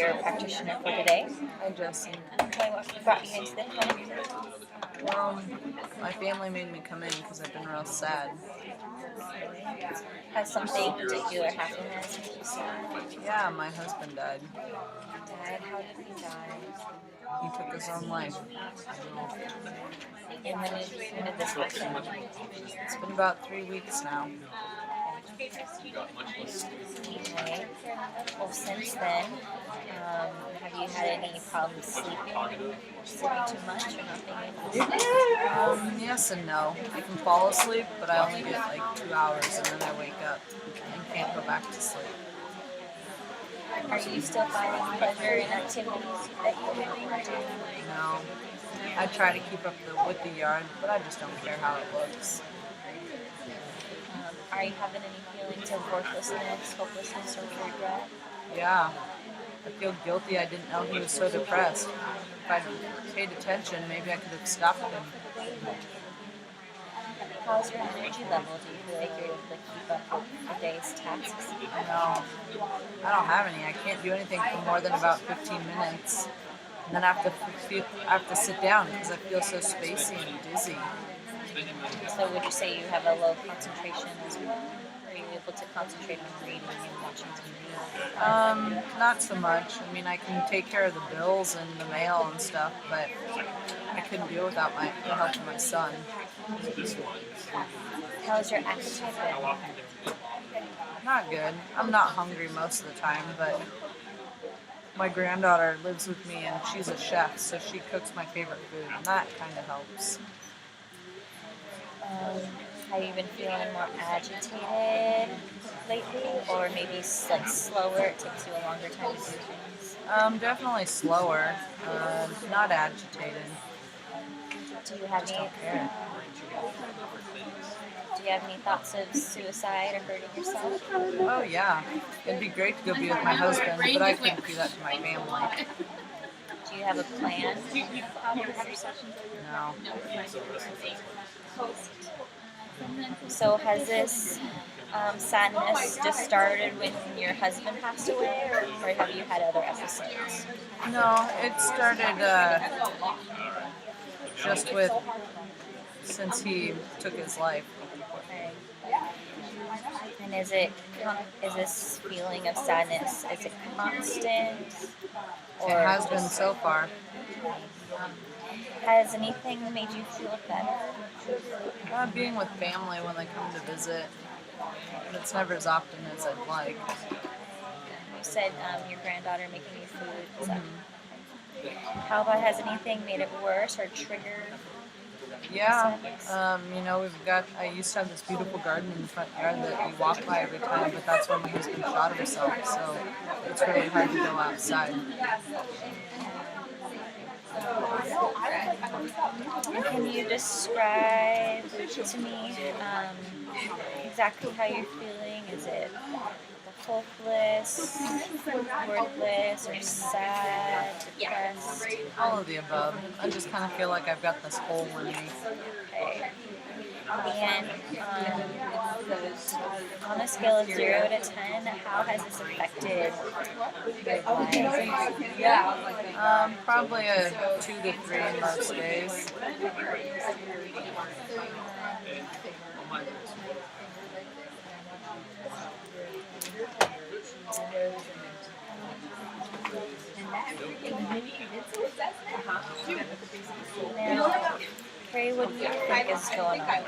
your practitioner for today. Hi, Jesse. Tell me what brought you into the clinic. My family made me come in because I've been real sad. Has something particular happened as you said? Yeah, my husband died. Died? How did he die? He took his own life. And when did this happen? It's been about 3 weeks now. Okay. Well, since then, have you had any problems sleeping? Sleeping too much or not being able to sleep? Yes and no. I can fall asleep, but I only get like 2 hours and then I wake up and can't go back to sleep. Are you still finding pleasure in activities that you normally do? No. I try to keep up with the yard, but I just don't care how it looks. Are you having any feelings of worthlessness, hopelessness, or regret? Yeah. I feel guilty I didn't know he was so depressed. If I'd paid attention, maybe I could have stopped him. How's your energy level? Do you feel like you're able to keep up with the day's tasks? No, I don't have any. I can't do anything for more than about 15 minutes. And then I have to sit down because I feel so spacey and dizzy. So would you say you have a low concentration as well? Are you able to concentrate on reading and watching TV? Not so much. I mean, I can take care of the bills and the mail and stuff, but I couldn't do it without the help of my son. How's your appetite been? Not good. I'm not hungry most of the time, but my granddaughter lives with me and she's a chef, so she cooks my favorite food, and that kind of helps. Have you been feeling more agitated lately, or maybe like slower? It takes you a longer time to do things. Definitely slower. Not agitated. Do you have Just any? don't care. Do you have any thoughts of suicide or hurting yourself? Oh yeah, it'd be great to go be with my husband, but I couldn't do that to my family. Do you have a plan? No. So has this sadness just started when your husband passed away, or have you had other episodes? No, it started just since he took his life. And is this feeling of sadness, is it constant? It has been so far. Has anything made you feel better? Being with family when they come to visit, but it's never as often as I'd like. You said your granddaughter making you food. How about, has anything made it worse or triggered? Yeah, I used to have this beautiful garden in the front yard that we walk by every time, but that's when my husband shot himself, so it's really hard to go outside. Can you describe to me exactly how you're feeling? Is it hopeless, worthless, or sad, depressed? All of the above. I just kind of feel like I've got this hole in me. Okay. And on a scale of 0 to 10, how has this affected your life? Probably a 2 to 3 in most days. Now, Carrie, what do you think is going on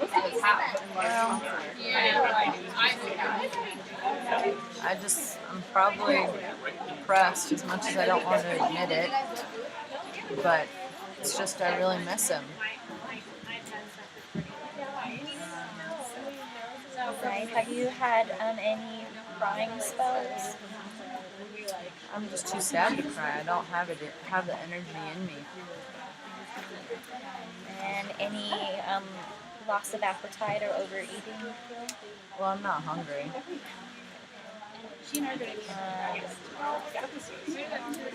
with you? I'm probably depressed as much as I don't want to admit it, but it's just I really miss him. Right. Have you had any crying spells? I'm just too sad to cry. I don't have the energy in me. And any loss of appetite or overeating? Well, I'm not hungry.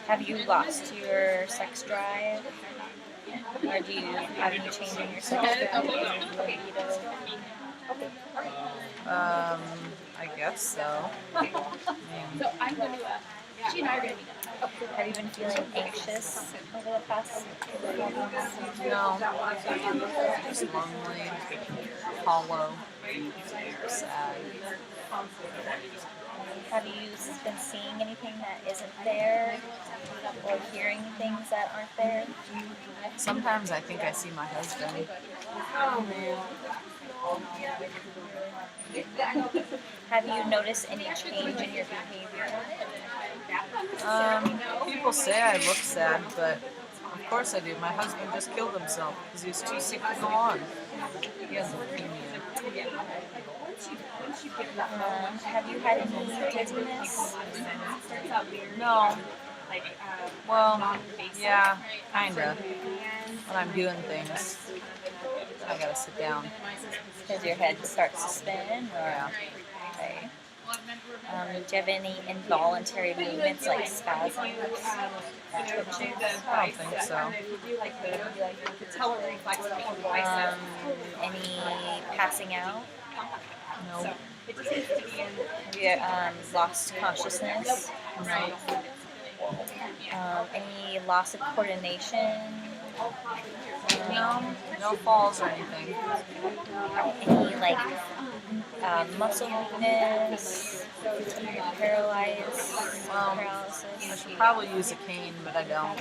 Have you lost your sex drive? Or do you have any change in your sex drive? I guess so. So I'm going to, she and I are going to be done. Have you been feeling anxious over the past couple of months? No, just lonely, hollow, sad. Have you been seeing anything that isn't there or hearing things that aren't there? Sometimes I think I see my husband. Have you noticed any change in your behavior? People say I look sad, but of course I do. My husband just killed himself because he was too sick to go on. He has leukemia. Have you had any dizziness? No. Well, yeah, kinda. When I'm doing things, I gotta sit down. Because your head starts to spin? Or, Yeah. okay. Do you have any involuntary movements like spasms? Twitches? I don't think so. Any passing out? No. Have you lost consciousness? Right. Any loss of coordination? No. No falls or anything. Any like muscle weakness? Paralyzed? I Paralysis? should probably use a cane, but I don't.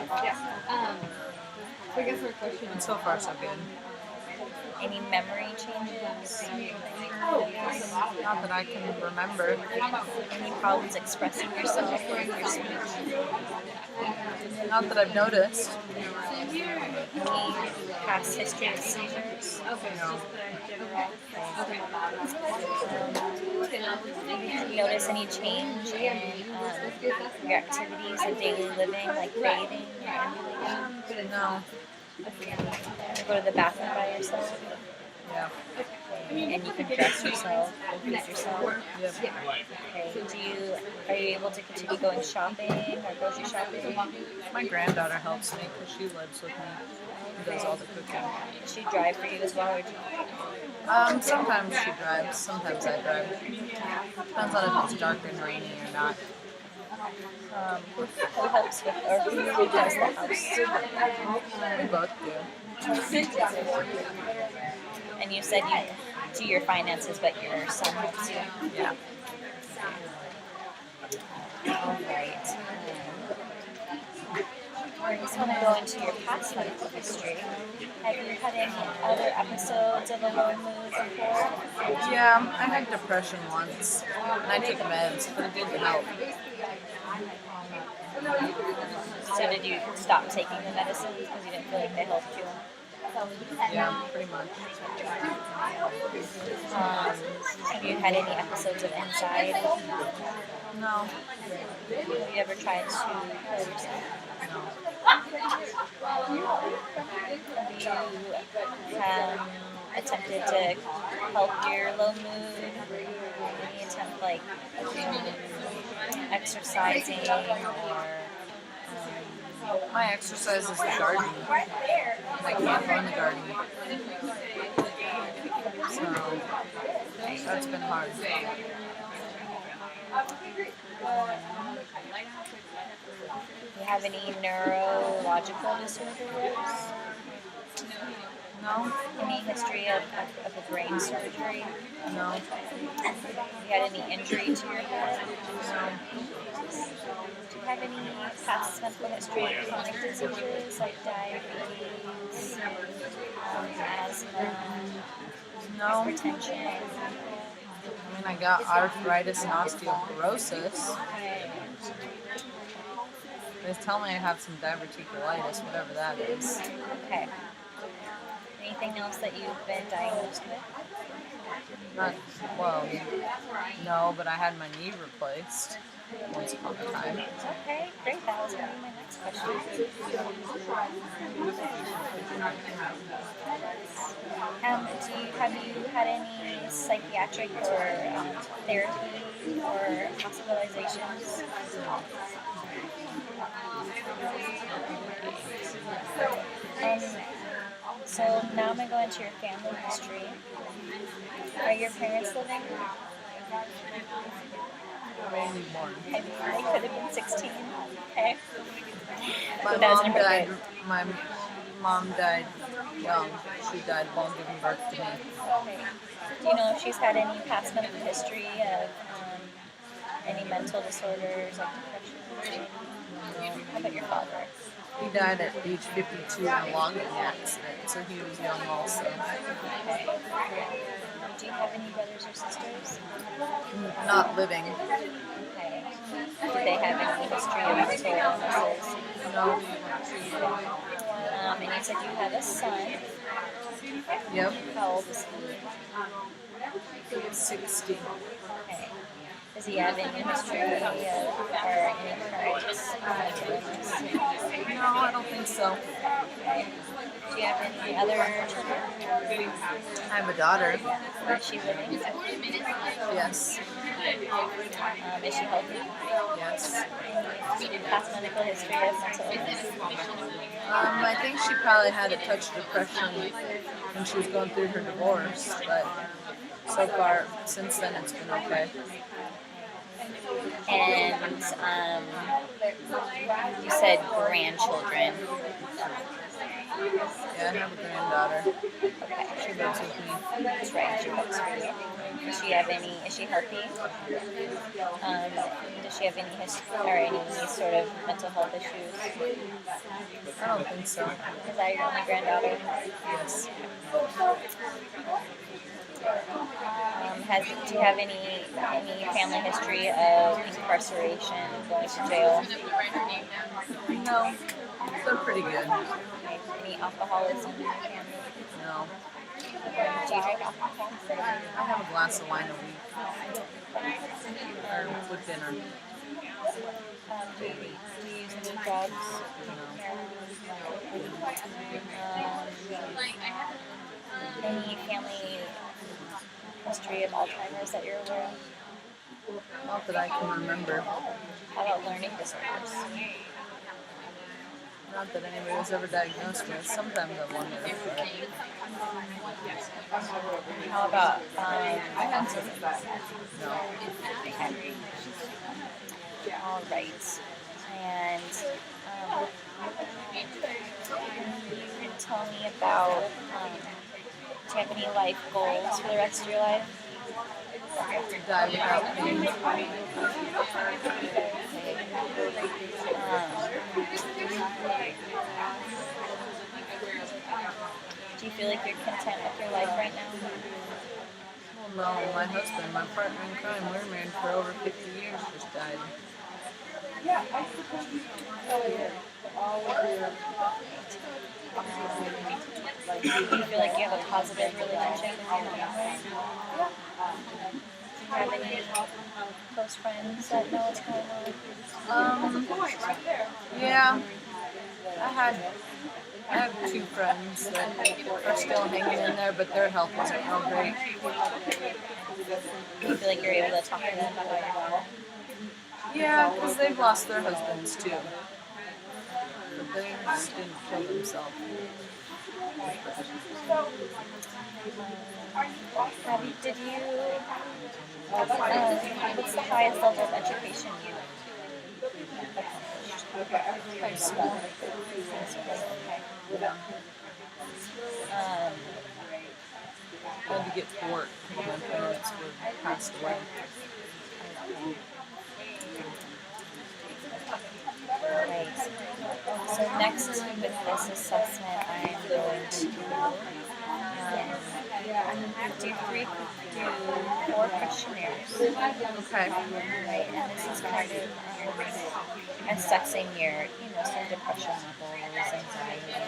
And so far, so good. Any memory changes? Not that I can remember. Any problems expressing yourself or your speech? Not that I've noticed. Any past history of seizures? No. You notice any change in your activities of daily living, like bathing or ambulating? No. You go to the bathroom by yourself, Yeah. and you can dress yourself, feed yourself. Yep. Okay. Are you able to continue going shopping or grocery shopping? My granddaughter helps me because she lives with me and does all the cooking. Does she drive for you as well, or do you? Sometimes she drives, sometimes I drive. Depends on if it's dark and rainy or not. Who helps with, or who does the house? We both do. And you said you do your finances, but your son helps you. Yeah. All right. I just want to go into your past medical history. Have you had any other episodes of a low mood before? Yeah, I had depression once, and I took meds, but it didn't help. So did you stop taking the medicines because you didn't feel like they helped you? Yeah, pretty much. Have you had any episodes of anxiety? No. Have you ever tried to kill yourself? No. Have you attempted to help your low mood? Any attempt like exercising or My exercise is the gardening. I can't go in the garden. So, that's been hard. do you have any neurological disorders? No? Any history of a brain surgery? No. Have you had any injury to your head? No. Do you have any past medical history of chronic diseases like diabetes, asthma, No. hypertension? I mean, I got arthritis and osteoporosis. They tell me I have some diverticulitis, whatever that is. Okay. Anything else that you've been diagnosed with? Not, well, no, but I had my knee replaced once upon a time. Okay, great. That was going to be my next question. Have you had any psychiatric or therapy or hospitalizations? So now I'm going to go into your family history. Are your parents living? Maybe more. I could have been 16. Okay. My But that was mom died. inappropriate. My mom died young. She died while giving birth to me. Okay. Do you know if she's had any past medical history of any mental disorders like depression? How about your father? He died at age 52 in a logging accident, so he was young also. Okay. Do you have any brothers or sisters? Not living. Okay. Did they have any history of mental illnesses? No. And you said you have a son. Yep. How old is he? 60. Okay. Does he have any history of, or any current mental illness? No, I don't think so. Okay. Do you have any other children? I have a daughter. Where is she living? Yes. Is she healthy? Yes. Past medical history of mental illness? I think she probably had a touch of depression when she was going through her divorce, but so far, since then, it's been okay. And you said grandchildren. Yeah, I have a granddaughter. Okay. She lives with me. That's right. She works for you. Does she have any? Is she healthy? Does she have any history or any sort of mental health issues? I don't think so. Is that your only granddaughter? Yes. Do you have any family history of incarceration, going to jail? No. They're pretty good. Any alcoholism in your family? No. Do you drink alcohol? I have a glass of wine a week. Or with dinner. Do you use any drugs? Any family history of Alzheimer's that you're aware of? Not that I can remember. How about learning disorders? Not that anybody was ever diagnosed with. Sometimes I wonder. But How about autism? no. Okay. All right. And can you tell me about, do you have any life goals for the rest of your life? Die without pain. Do you feel like you're content with your life right now? Well, no, my husband, my partner in crime, we were married for over 50 years, just died. Do you feel like you have a positive relationship with your husband? Do you have any close friends that know what's going on? Yeah, I have two friends that are still hanging in there, but their health isn't real great. Do you feel like you're able to talk to them about your daughter? Yeah, because they've lost their husbands too. But they just didn't kill themselves. What's the highest level of education you accomplished? High school. I had to get to work because my parents were passed away. Right. So next with this assessment, I am going to do 4 questionnaires. Okay. Right, and this is kind of assessing your, some depression levels, anxiety, and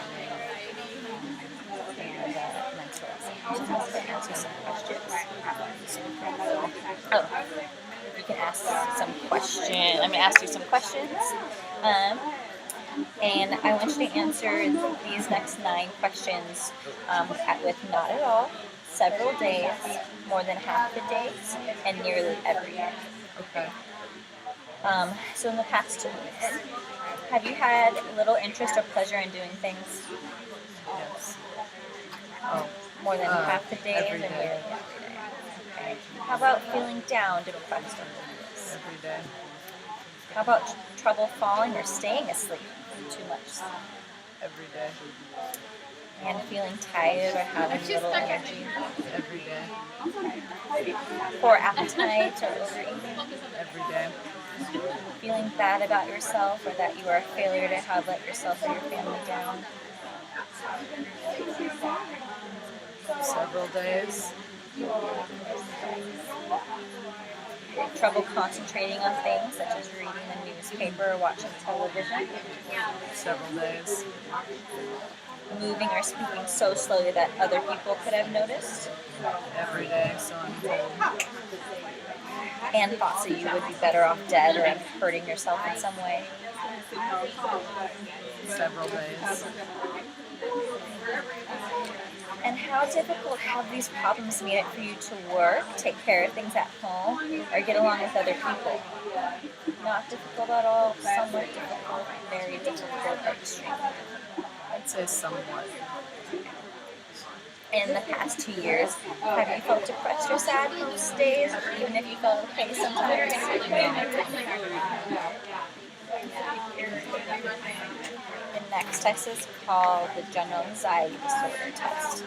mental illness. So I'm going to answer some questions. Oh, you can ask some questions. I'm going to ask you some questions. And I want you to answer these next 9 questions with not at all, several days, more than half the days, and nearly every day. Okay. So in the past 2 weeks, have you had little interest or pleasure in doing things? Yes. Oh. More than half the days every and day. nearly every day. Okay. How about feeling down, depressed, or nervous? Every day. How about trouble falling or staying asleep too much? Every day. And feeling tired or having little energy? Every day. Poor appetite or overeating? Every day. Feeling bad about yourself or that you are a failure to have let yourself or your family down? Several days. Trouble concentrating on things such as reading the newspaper or watching television? Several days. Moving or speaking so slowly that other people could have noticed? Every day, so I'm told. And thoughts that you would be better off dead or hurting yourself in some way? Several days. And how difficult have these problems made it for you to work, take care of things at home, or get along with other people? Not difficult at all, somewhat difficult, very difficult, or extremely difficult. I'd say somewhat. In the past 2 years, have you felt depressed or sad most days, even if you felt okay sometimes? The next test is called the General Anxiety Disorder Test,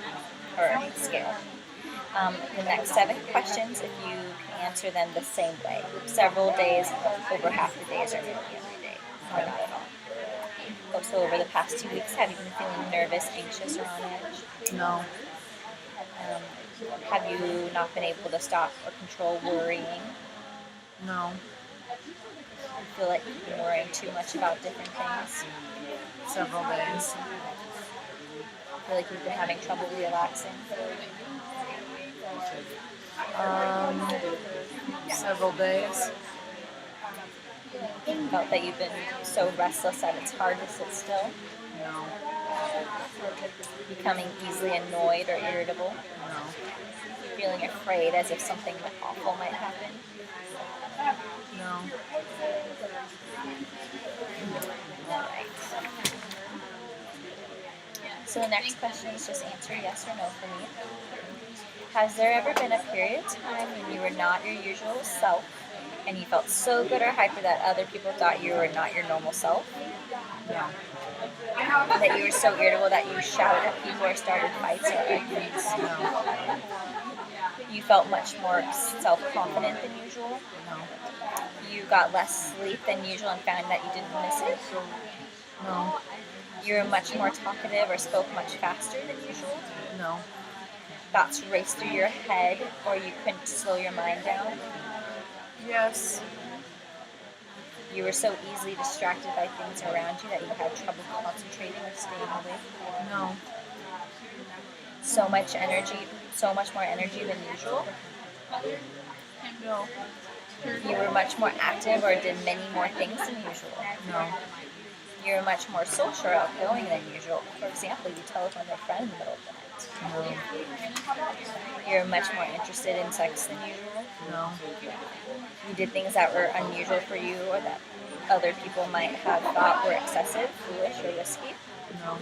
or scale. The next 7 questions, if you can answer them the same way, several days, over half the days, or nearly every day, or not at all. Also, over the past 2 weeks, have you been feeling nervous, anxious, or on edge? No. Have you not been able to stop or control worrying? No. You feel like you've been worrying too much about different things? Several days. Feel like you've been having trouble relaxing? Several days. Felt that you've been so restless that it's hard to sit still? No. Becoming easily annoyed or irritable? No. Feeling afraid as if something awful might happen? No. Alright. So the next question is just answer yes or no for me. Has there ever been a period of time when you were not your usual self and you felt so good or hyper that other people thought you were not your normal self? No. That you were so irritable that you shouted at people or started fights or arguments? No. You felt much more self-confident than usual? No. You got less sleep than usual and found that you didn't miss it? No. You were much more talkative or spoke much faster than usual? No. Thoughts raced through your head or you couldn't slow your mind down? Yes. You were so easily distracted by things around you that you had trouble concentrating or staying awake? No. So much more energy than usual? No. You were much more active or did many more things than usual? No. You were much more social or outgoing than usual. For example, you telephoned a friend in the middle of the night. No. You were much more interested in sex than usual. No. You did things that were unusual for you or that other people might have thought were excessive, foolish, or risky. No.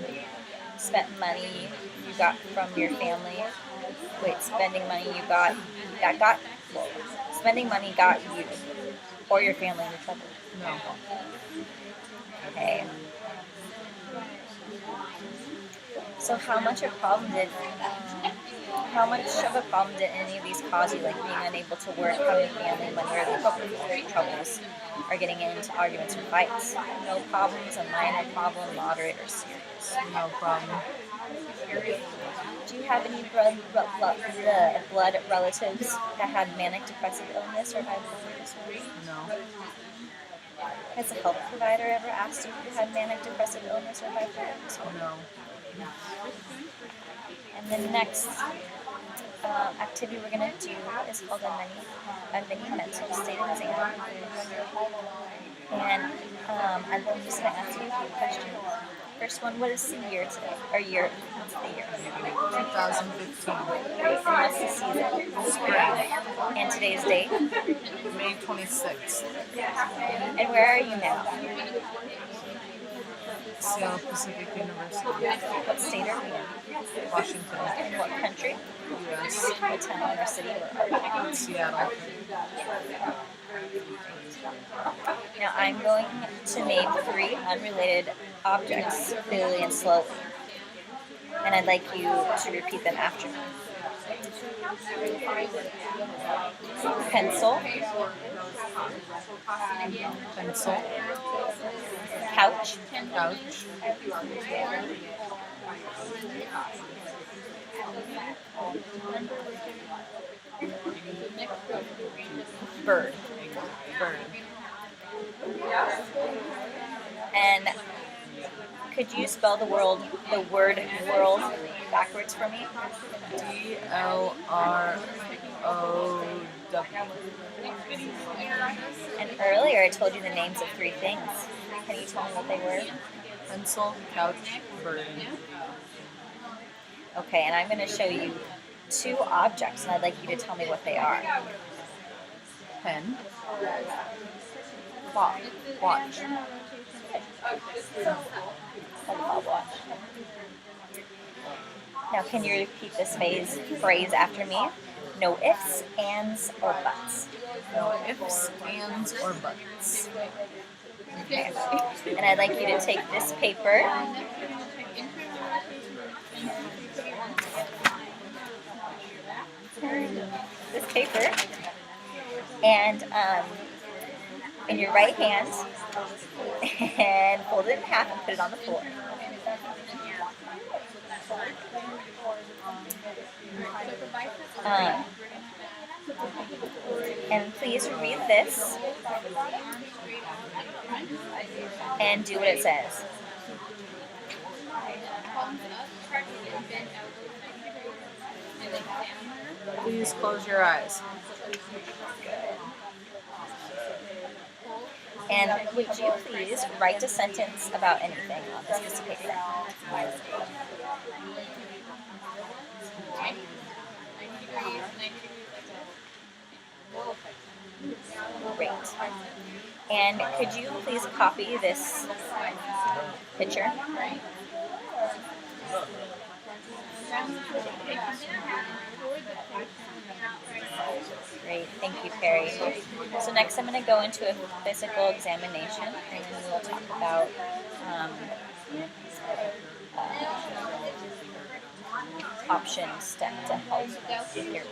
Spent money you got from your family. Spending money spending money got you or your family into trouble. No. Okay. So how much of a problem did any of these cause you, like being unable to work, having family, money, or the troubles, or getting into arguments or fights? No problems, a minor problem, moderate, or serious? No problem. Do you have any blood relatives that had manic depressive illness or bipolar disorder? No. Has a health provider ever asked you if you had manic depressive illness or bipolar disorder? No. And the next activity we're going to do is called a mini mental state exam. And I'm just going to ask you a few questions. First one, what is the year today? Or year, what's the year? 2015. And what's the season? Spring. And today's date? May 26th. And where are you now? Seattle Pacific University. What state are you in? Washington. In what country? U.S. What town or city or Seattle. Now I'm going to name 3 unrelated objects clearly and slowly, and I'd like you to repeat them after me. Pencil, Pencil, couch, couch, bird. bird. And could you spell the word world backwards for me? DLROW. And earlier I told you the names of 3 things. Can you tell me what they were? Pencil, couch, bird. Okay, and I'm going to show you 2 objects, and I'd like you to tell me what they are. Pen. Clock. Watch. Watch. Now, can you repeat this phrase after me? No ifs, ands, or buts. No ifs, ands, or buts. Okay. And I'd like you to take this paper and in your right hand and fold it in half and put it on the floor. And please read this and do what it says. Please close your eyes. And would you please write a sentence about anything on this piece of paper? Great. And could you please copy this picture? Great, thank you, Carrie. So next I'm going to go into a physical examination, and then we'll talk about options to help with your